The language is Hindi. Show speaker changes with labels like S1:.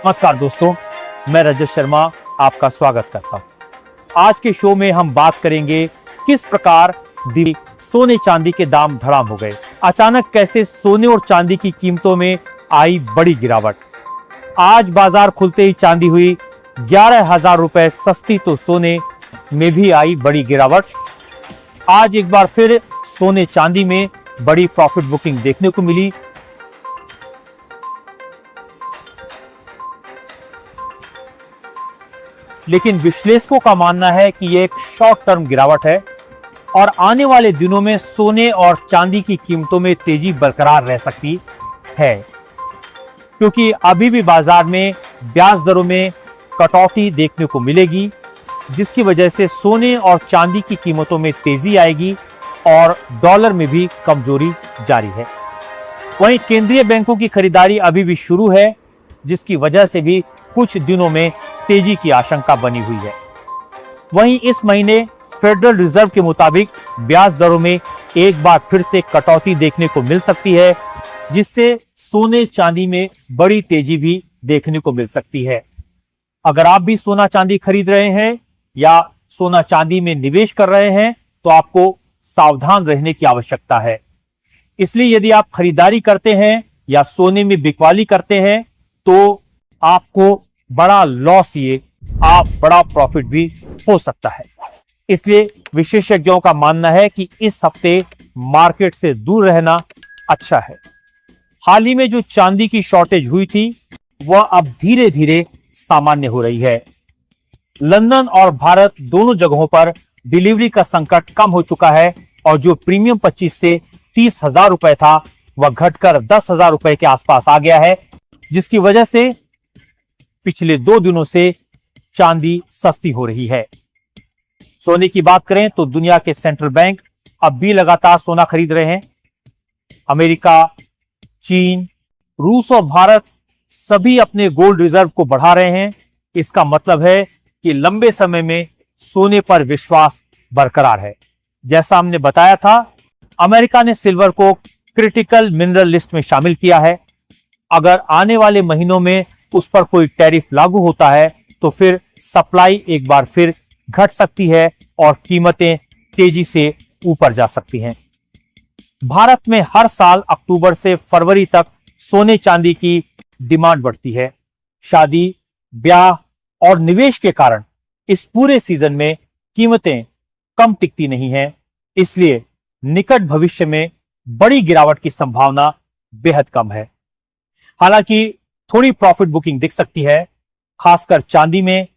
S1: नमस्कार दोस्तों, मैं रजत शर्मा आपका स्वागत करता हूं। आज के शो में हम बात करेंगे किस प्रकार सोने चांदी के दाम धड़ाम हो गए। अचानक कैसे सोने और चांदी की कीमतों में आई बड़ी गिरावट। आज बाजार खुलते ही चांदी हुई 11,000 रुपए सस्ती, तो सोने में भी आई बड़ी गिरावट। आज एक बार फिर सोने चांदी में बड़ी प्रॉफिट बुकिंग देखने को मिली। लेकिन विश्लेषकों का मानना है कि यह एक शॉर्ट टर्म गिरावट है और आने वाले दिनों में सोने और चांदी की कीमतों में तेजी बरकरार रह सकती है, क्योंकि अभी भी बाजार में ब्याज दरों में कटौती देखने को मिलेगी, जिसकी वजह से सोने और चांदी की कीमतों में तेजी आएगी और डॉलर में भी कमजोरी जारी है। वहीं केंद्रीय बैंकों की खरीदारी अभी भी शुरू है, जिसकी वजह से भी कुछ दिनों में तेजी की आशंका बनी हुई है। वहीं इस महीने फेडरल रिजर्व के मुताबिक ब्याज दरों में एक बार फिर से कटौती देखने को मिल सकती है, जिससे सोने चांदी में बड़ी तेजी भी देखने को मिल सकती है। अगर आप भी सोना चांदी खरीद रहे हैं या सोना चांदी में निवेश कर रहे हैं तो आपको सावधान रहने की आवश्यकता है। इसलिए यदि आप खरीदारी करते हैं या सोने में बिकवाली करते हैं तो आपको बड़ा लॉस, आप बड़ा प्रॉफिट भी हो सकता है। इसलिए विशेषज्ञों का मानना है कि इस हफ्ते मार्केट से दूर रहना अच्छा है। हाल ही में जो चांदी की शॉर्टेज हुई थी वह अब धीरे धीरे सामान्य हो रही है। लंदन और भारत दोनों जगहों पर डिलीवरी का संकट कम हो चुका है और जो प्रीमियम 25 से 30,000 रुपए था वह घटकर 10,000 रुपए के आसपास आ गया है, जिसकी वजह से पिछले 2 दिनों से चांदी सस्ती हो रही है। सोने की बात करें तो दुनिया के सेंट्रल बैंक अब भी लगातार सोना खरीद रहे हैं। अमेरिका, चीन, रूस और भारत सभी अपने गोल्ड रिजर्व को बढ़ा रहे हैं। इसका मतलब है कि लंबे समय में सोने पर विश्वास बरकरार है। जैसा हमने बताया था, अमेरिका ने सिल्वर को क्रिटिकल मिनरल लिस्ट में शामिल किया है। अगर आने वाले महीनों में उस पर कोई टैरिफ लागू होता है तो फिर सप्लाई एक बार फिर घट सकती है और कीमतें तेजी से ऊपर जा सकती हैं। भारत में हर साल अक्टूबर से फरवरी तक सोने चांदी की डिमांड बढ़ती है। शादी, ब्याह और निवेश के कारण इस पूरे सीजन में कीमतें कम टिकती नहीं हैं। इसलिए निकट भविष्य में बड़ी गिरावट की संभावना बेहद कम है। हालांकि थोड़ी प्रॉफिट बुकिंग दिख सकती है, खासकर चांदी में